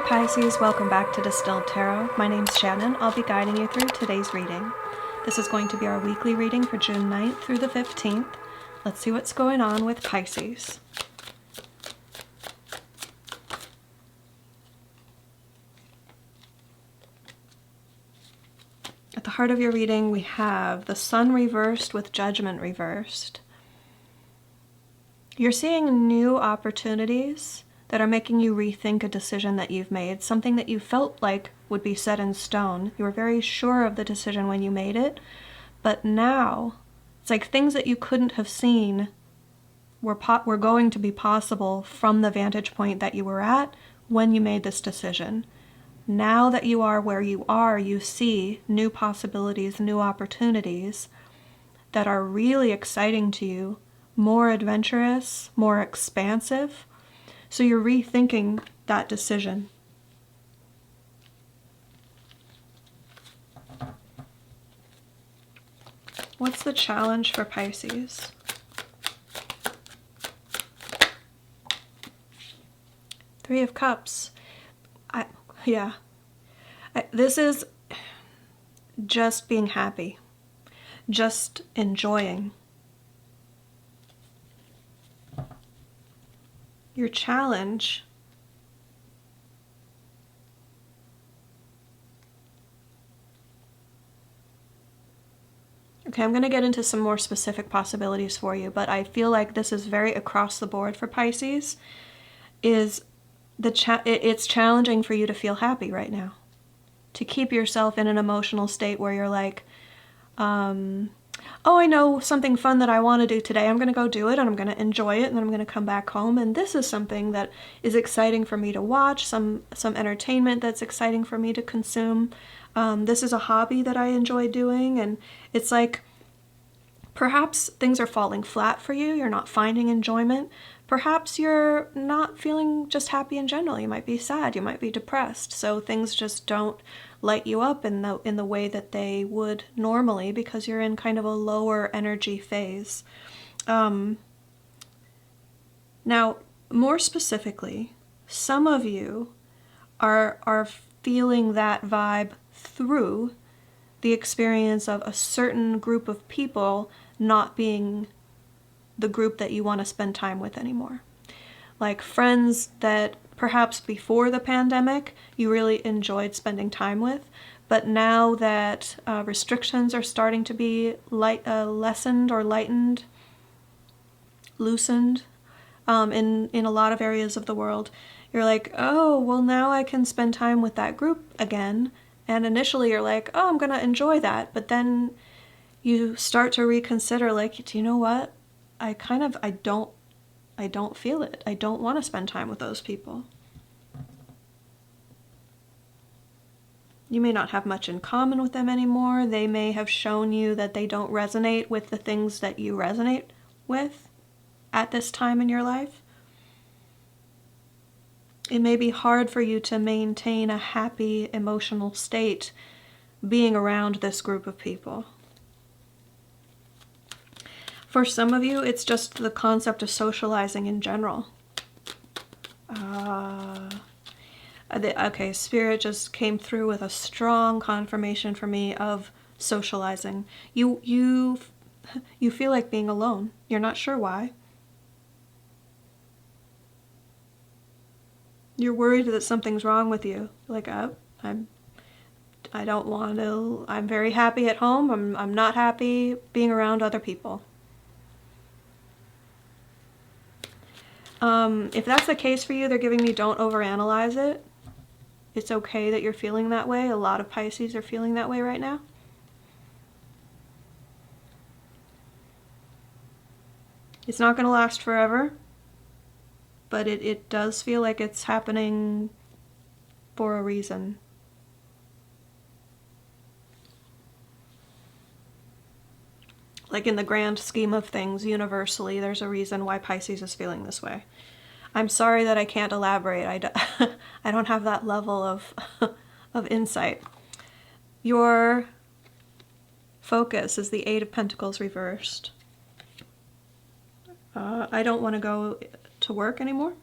Pisces, welcome back to Distilled Tarot. My name's Shannon. I'll be guiding you through today's reading. This is going to be our weekly reading for June 9th through the 15th. Let's see what's going on with Pisces. At the heart of your reading, we have the Sun reversed with Judgment reversed. You're seeing new opportunities that are making you rethink a decision that you've made, something that you felt like would be set in stone. You were very sure of the decision when you made it, but now it's like things that you couldn't have seen were going to be possible from the vantage point that you were at when you made this decision. Now that you are where you are, you see new possibilities, new opportunities that are really exciting to you, more adventurous, more expansive. So you're rethinking that decision. What's the challenge for Pisces? Three of Cups. This is just being happy, just enjoying. Your challenge I'm going to get into some more specific possibilities for you, but I feel like this is very across the board for Pisces. It's challenging for you to feel happy right now, to keep yourself in an emotional state where you're like, oh, I know something fun that I want to do today. I'm going to go do it and I'm going to enjoy it and then I'm going to come back home. And this is something that is exciting for me to watch, some entertainment that's exciting for me to consume. This is a hobby that I enjoy doing. And it's like perhaps things are falling flat for you. You're not finding enjoyment. Perhaps you're not feeling just happy in general. You might be sad. You might be depressed. So things just don't light you up in the way that they would normally because you're in kind of a lower energy phase. Now, more specifically, some of you are feeling that vibe through the experience of a certain group of people not being the group that you want to spend time with anymore. Like friends that perhaps before the pandemic you really enjoyed spending time with, but now that restrictions are starting to be lessened or lightened, loosened in a lot of areas of the world, you're like, oh, well now I can spend time with that group again. And initially you're like, oh, I'm going to enjoy that. But then you start to reconsider, like, do you know what? I don't feel it. I don't want to spend time with those people. You may not have much in common with them anymore. They may have shown you that they don't resonate with the things that you resonate with at this time in your life. It may be hard for you to maintain a happy emotional state being around this group of people. For some of you, it's just the concept of socializing in general. Okay, Spirit just came through with a strong confirmation for me of socializing. You feel like being alone. You're not sure why. You're worried that something's wrong with you. Like, I don't want to. I'm very happy at home. I'm not happy being around other people. If that's the case for you, they're giving me don't overanalyze it. It's okay that you're feeling that way. A lot of Pisces are feeling that way right now. It's not going to last forever, but it does feel like it's happening for a reason. Like in the grand scheme of things, universally, there's a reason why Pisces is feeling this way. I'm sorry that I can't elaborate. I don't have that level of insight. Your focus is the Eight of Pentacles reversed. I don't want to go to work anymore.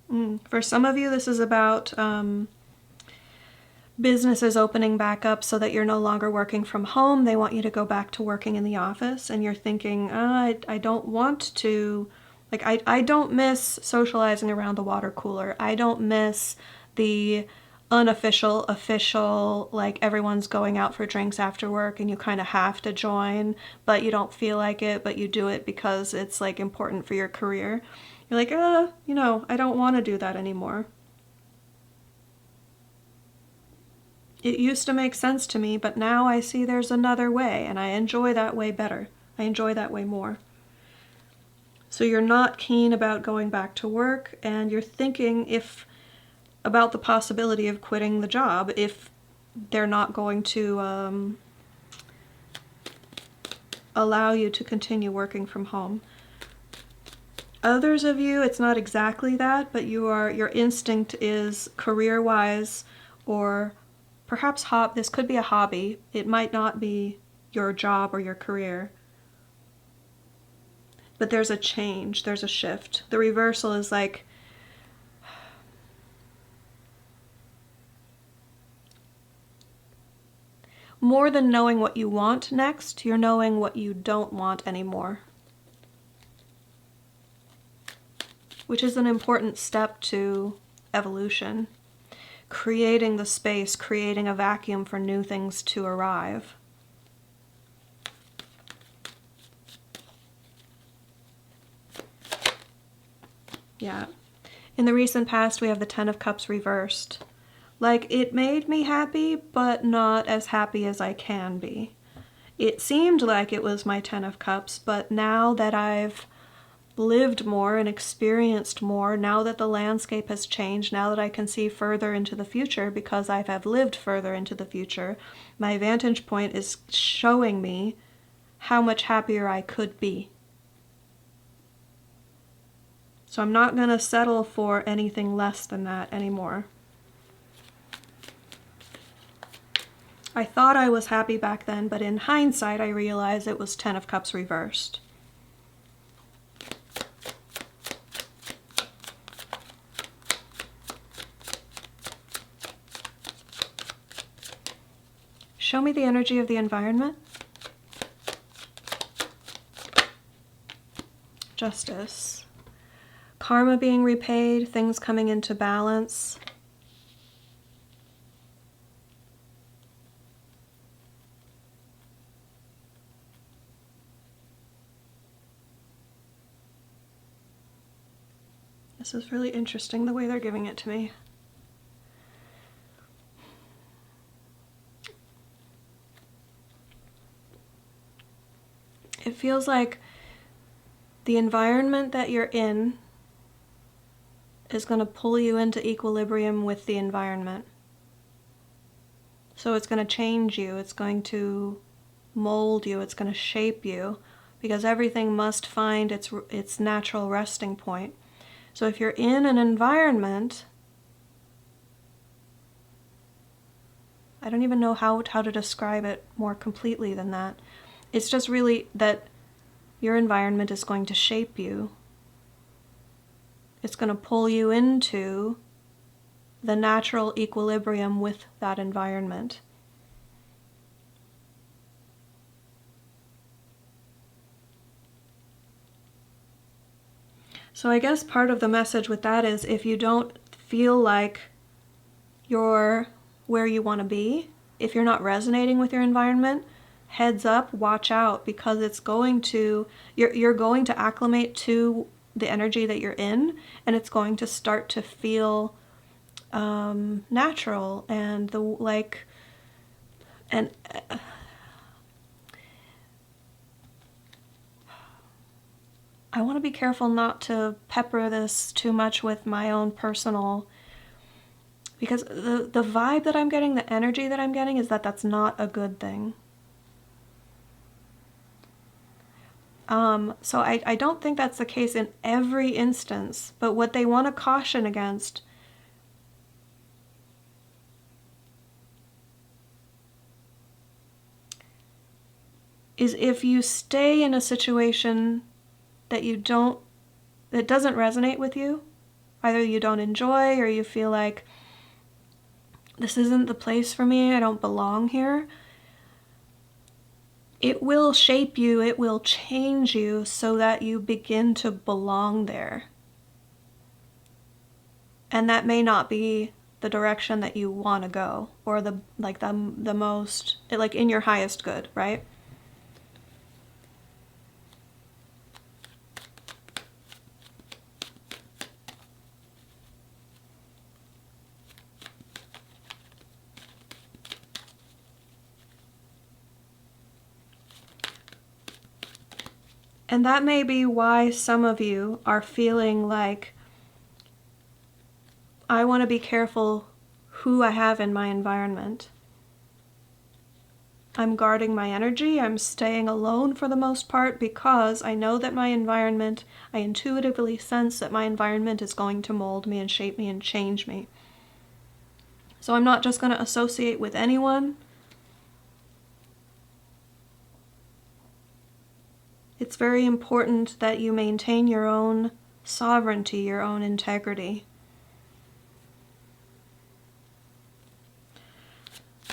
For some of you, this is about businesses opening back up so that you're no longer working from home. They want you to go back to working in the office, and you're thinking, I don't want to, like, I don't miss socializing around the water cooler. I don't miss the unofficial, official, like everyone's going out for drinks after work and you kind of have to join, but you don't feel like it, but you do it because it's like important for your career. You're like, I don't want to do that anymore. It used to make sense to me, but now I see there's another way, and I enjoy that way better. I enjoy that way more. So you're not keen about going back to work, and you're thinking about the possibility of quitting the job if they're not going to allow you to continue working from home. Others of you, it's not exactly that, but your instinct is career-wise, or perhaps this could be a hobby. It might not be your job or your career. But there's a change, there's a shift. The reversal is like, more than knowing what you want next, you're knowing what you don't want anymore. Which is an important step to evolution. Creating the space, creating a vacuum for new things to arrive. Yeah. In the recent past, we have the Ten of Cups reversed. Like, it made me happy, but not as happy as I can be. It seemed like it was my Ten of Cups, but now that I've lived more and experienced more, now that the landscape has changed, now that I can see further into the future because I have lived further into the future, my vantage point is showing me how much happier I could be. So I'm not going to settle for anything less than that anymore. I thought I was happy back then, but in hindsight I realized it was Ten of Cups reversed. Show me the energy of the environment. Justice. Karma being repaid, things coming into balance. This is really interesting the way they're giving it to me. It feels like the environment that you're in is going to pull you into equilibrium with the environment. So it's going to change you, it's going to mold you, it's going to shape you, because everything must find its natural resting point. So if you're in an environment, I don't even know how to describe it more completely than that. It's just really that your environment is going to shape you. It's going to pull you into the natural equilibrium with that environment. So I guess part of the message with that is, if you don't feel like you're where you want to be, if you're not resonating with your environment, heads up, watch out, because it's going to, you're going to acclimate to the energy that you're in, and it's going to start to feel natural and I want to be careful not to pepper this too much with my own personal, because the vibe that I'm getting, the energy that I'm getting, is that that's not a good thing. So I don't think that's the case in every instance, but what they want to caution against is if you stay in a situation that doesn't resonate with you, either you don't enjoy or you feel like this isn't the place for me, I don't belong here, it will shape you, it will change you so that you begin to belong there. And that may not be the direction that you want to go, or the most, like, in your highest good, right? And that may be why some of you are feeling like, I want to be careful who I have in my environment. I'm guarding my energy, I'm staying alone for the most part because I know that my environment, I intuitively sense that my environment is going to mold me and shape me and change me. So I'm not just going to associate with anyone. It's very important that you maintain your own sovereignty, your own integrity.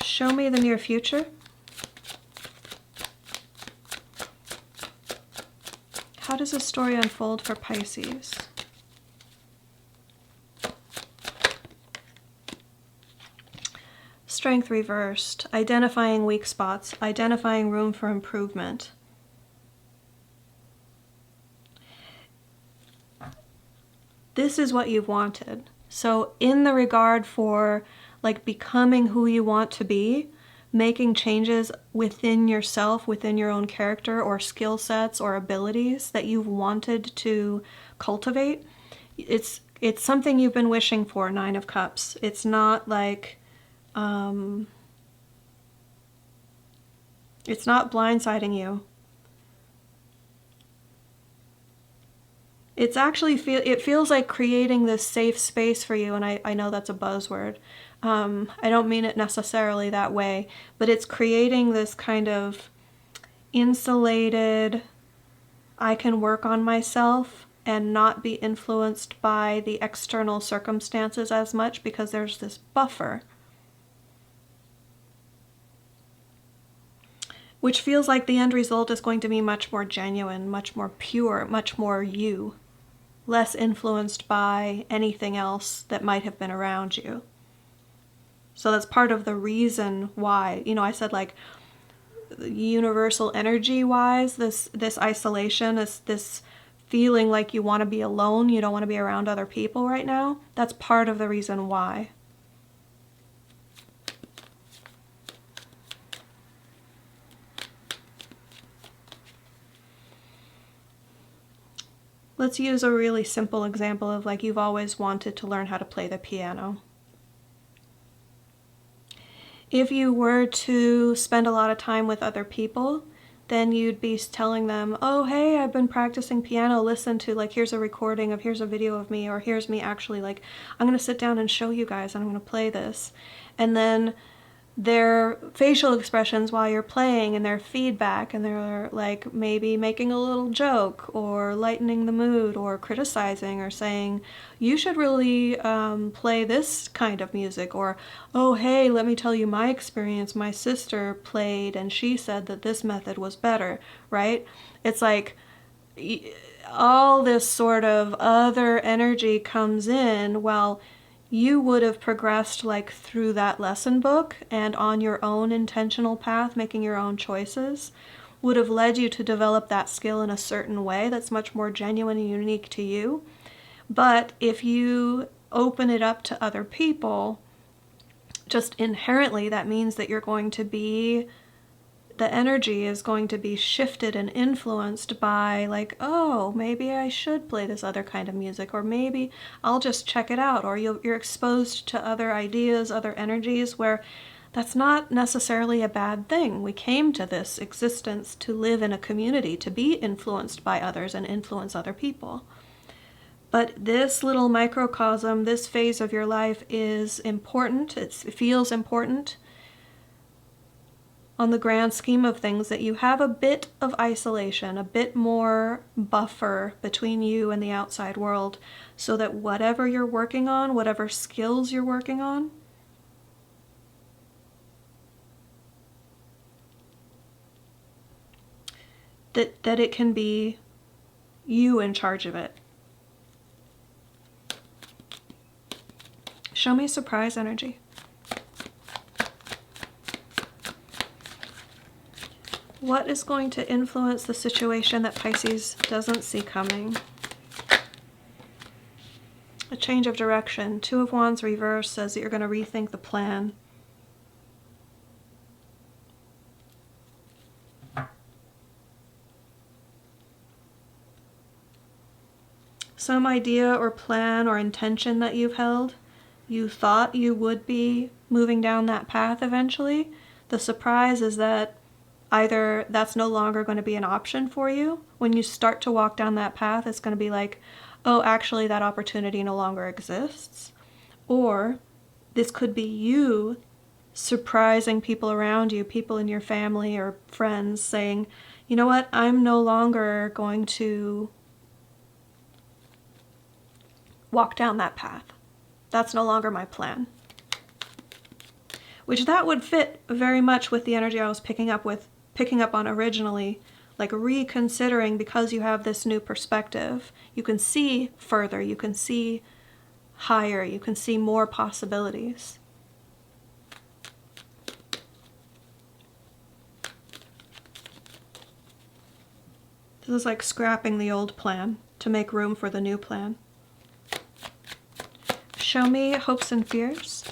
Show me the near future. How does this story unfold for Pisces? Strength reversed, identifying weak spots, identifying room for improvement. This is what you've wanted. So in the regard for like becoming who you want to be, making changes within yourself, within your own character or skill sets or abilities that you've wanted to cultivate, it's something you've been wishing for, Nine of Cups. It's not like, it's not blindsiding you. It's actually it feels like creating this safe space for you, and I know that's a buzzword. I don't mean it necessarily that way, but it's creating this kind of insulated, I can work on myself and not be influenced by the external circumstances as much because there's this buffer. Which feels like the end result is going to be much more genuine, much more pure, much more you. Less influenced by anything else that might have been around you. So that's part of the reason why, you know, I said like universal energy wise, this isolation, this feeling like you want to be alone, you don't want to be around other people right now. That's part of the reason why. Let's use a really simple example of like you've always wanted to learn how to play the piano. If you were to spend a lot of time with other people, then you'd be telling them, oh, hey, I've been practicing piano, listen to, like, here's a recording of, here's a video of me, or here's me actually, like, I'm going to sit down and show you guys, and I'm going to play this. And then their facial expressions while you're playing and their feedback, and they're like maybe making a little joke or lightening the mood or criticizing or saying you should really play this kind of music, or oh hey, let me tell you my experience, my sister played and she said that this method was better, right? It's like all this sort of other energy comes in while you would have progressed like through that lesson book and on your own intentional path, making your own choices, would have led you to develop that skill in a certain way that's much more genuine and unique to you. But if you open it up to other people, just inherently that means that you're going to be, the energy is going to be shifted and influenced by like, oh, maybe I should play this other kind of music, or maybe I'll just check it out, or you're exposed to other ideas, other energies, where that's not necessarily a bad thing. We came to this existence to live in a community, to be influenced by others and influence other people. But this little microcosm, this phase of your life is important. It feels important. on the grand scheme of things, that you have a bit of isolation, a bit more buffer between you and the outside world, so that whatever you're working on, whatever skills you're working on, that it can be you in charge of it. Show me surprise energy. What is going to influence the situation that Pisces doesn't see coming? A change of direction. Two of Wands reverse says that you're going to rethink the plan. Some idea or plan or intention that you've held, you thought you would be moving down that path eventually. The surprise is that either that's no longer going to be an option for you. When you start to walk down that path, it's going to be like, oh, actually that opportunity no longer exists. Or this could be you surprising people around you, people in your family or friends, saying, you know what, I'm no longer going to walk down that path. That's no longer my plan. Which that would fit very much with the energy I was picking up on originally, like reconsidering, because you have this new perspective. You can see further, you can see higher, you can see more possibilities. This is like scrapping the old plan to make room for the new plan. Show me hopes and fears.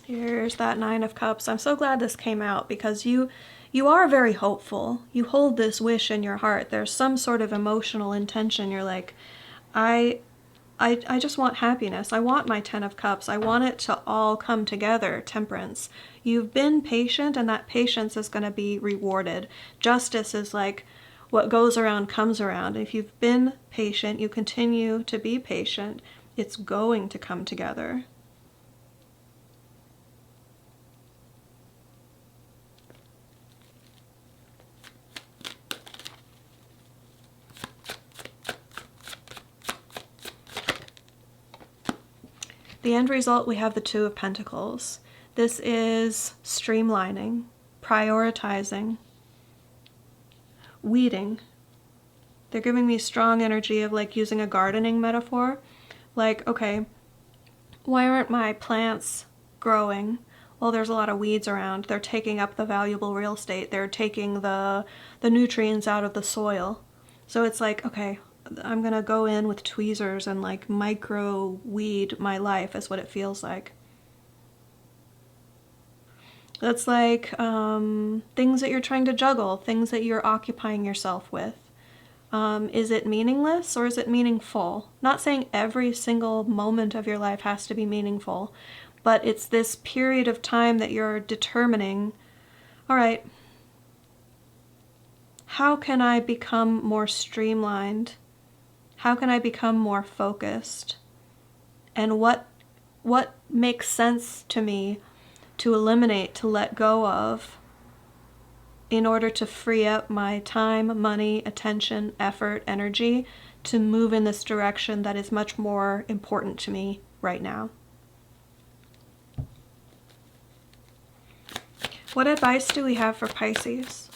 Here's that Nine of Cups. I'm so glad this came out, because you are very hopeful. You hold this wish in your heart. There's some sort of emotional intention. You're like, I just want happiness. I want my Ten of Cups. I want it to all come together. Temperance. You've been patient, and that patience is going to be rewarded. Justice is like, what goes around comes around. If you've been patient, you continue to be patient, it's going to come together. The end result, we have the Two of Pentacles. This is streamlining, prioritizing, weeding. They're giving me strong energy of like using a gardening metaphor. Like, okay, why aren't my plants growing? Well, there's a lot of weeds around. They're taking up the valuable real estate. They're taking the nutrients out of the soil. So it's like, okay, I'm gonna go in with tweezers and like micro weed my life, is what it feels like. That's like things that you're trying to juggle, things that you're occupying yourself with. Is it meaningless or is it meaningful? Not saying every single moment of your life has to be meaningful, but it's this period of time that you're determining, all right, how can I become more streamlined? How can I become more focused? And what makes sense to me to eliminate, to let go of, in order to free up my time, money, attention, effort, energy to move in this direction that is much more important to me right now. What advice do we have for Pisces?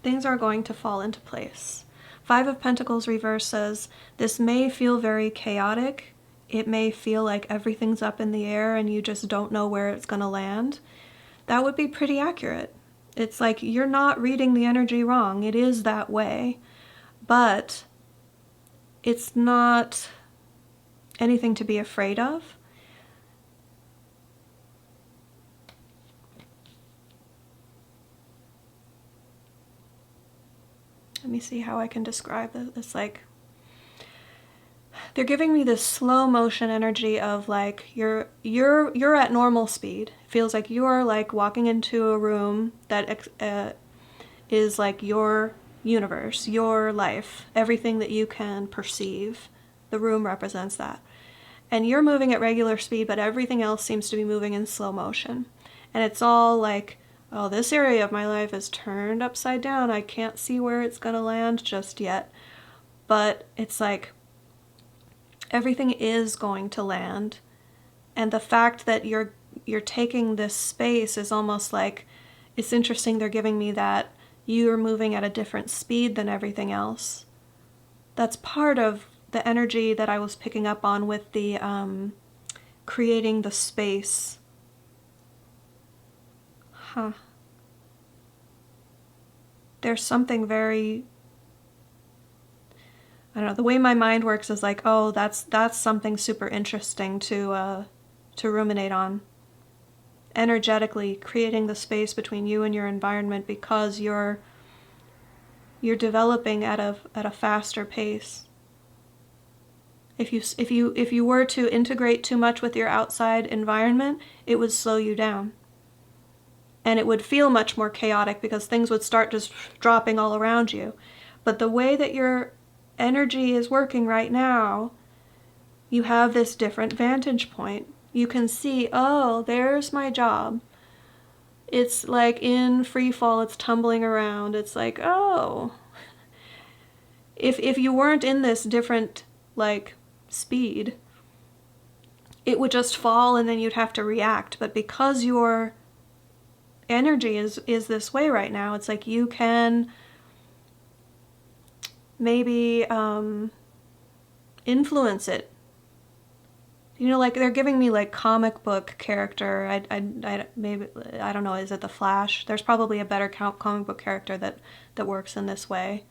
Things are going to fall into place. Five of Pentacles reverse says, this may feel very chaotic. It may feel like everything's up in the air and you just don't know where it's going to land. That would be pretty accurate. It's like you're not reading the energy wrong. It is that way. But it's not anything to be afraid of. Let me see how I can describe this. It's like they're giving me this slow motion energy of like you're at normal speed. It feels like you're like walking into a room that is like your universe, your life, everything that you can perceive. The room represents that. and you're moving at regular speed, but everything else seems to be moving in slow motion. And it's all like, oh, this area of my life is turned upside down. I can't see where it's going to land just yet. But it's like everything is going to land. And the fact that you're taking this space is almost like, it's interesting they're giving me that you're moving at a different speed than everything else. That's part of the energy that I was picking up on with the creating the space. There's something very, I don't know, the way my mind works is like, oh, that's something super interesting to ruminate on. Energetically creating the space between you and your environment, because you're developing at a faster pace. If you were to integrate too much with your outside environment, it would slow you down. And it would feel much more chaotic because things would start just dropping all around you. But the way that your energy is working right now, you have this different vantage point. You can see, oh, there's my job. It's like in free fall, it's tumbling around. It's like, oh. If you weren't in this different, like, speed, it would just fall and then you'd have to react. But because your energy is this way right now, it's like you can maybe influence it. You know, like they're giving me like comic book character. Maybe, I don't know, is it the Flash? There's probably a better comic book character that works in this way.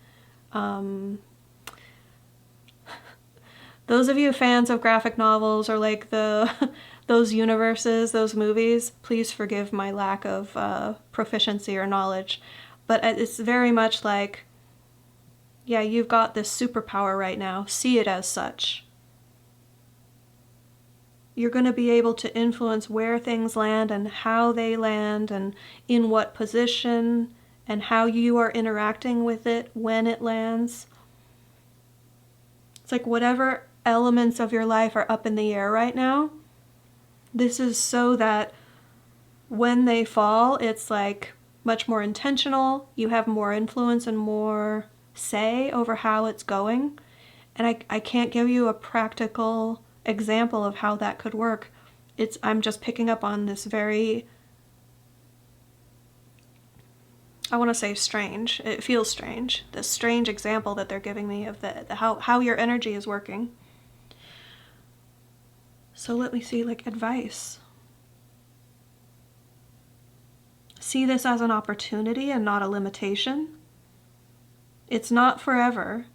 Those of you fans of graphic novels or like those universes, those movies, please forgive my lack of proficiency or knowledge. But it's very much like, yeah, you've got this superpower right now. See it as such. You're going to be able to influence where things land and how they land and in what position and how you are interacting with it when it lands. It's like whatever elements of your life are up in the air right now, this is so that when they fall, it's like much more intentional. You have more influence and more say over how it's going. And I can't give you a practical example of how that could work. I'm just picking up on this very, I want to say strange. It feels strange. This strange example that they're giving me of how your energy is working. So let me see, like, advice. See this as an opportunity and not a limitation. It's not forever.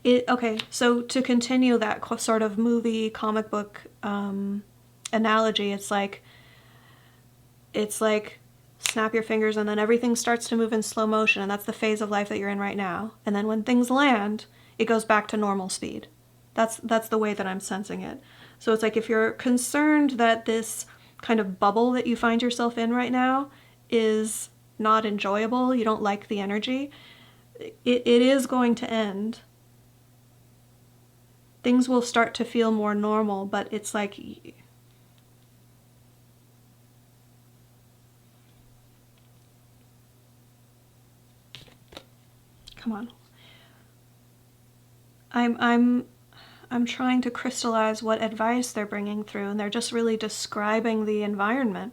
Okay, so to continue that sort of movie, comic book analogy, it's like snap your fingers and then everything starts to move in slow motion, and that's the phase of life that you're in right now. And then when things land, it goes back to normal speed. That's the way that I'm sensing it. So it's like if you're concerned that this kind of bubble that you find yourself in right now is not enjoyable, you don't like the energy, it is going to end. Things will start to feel more normal, but it's like, come on. I'm trying to crystallize what advice they're bringing through, and they're just really describing the environment.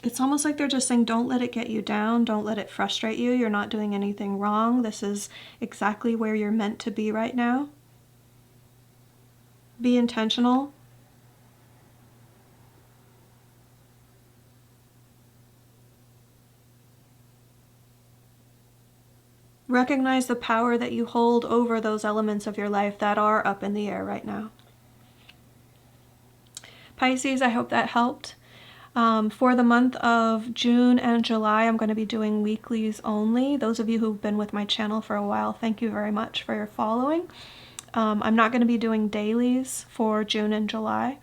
It's almost like they're just saying, don't let it get you down, don't let it frustrate you, you're not doing anything wrong, this is exactly where you're meant to be right now. Be intentional. Recognize the power that you hold over those elements of your life that are up in the air right now. Pisces, I hope that helped. For the month of June and July, I'm going to be doing weeklies only. Those of you who've been with my channel for a while, thank you very much for your following. I'm not going to be doing dailies for June and July,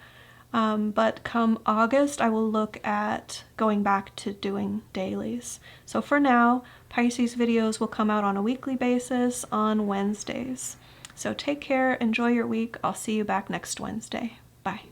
but come August, I will look at going back to doing dailies. So for now, Pisces videos will come out on a weekly basis on Wednesdays. So take care, enjoy your week. I'll see you back next Wednesday. Bye.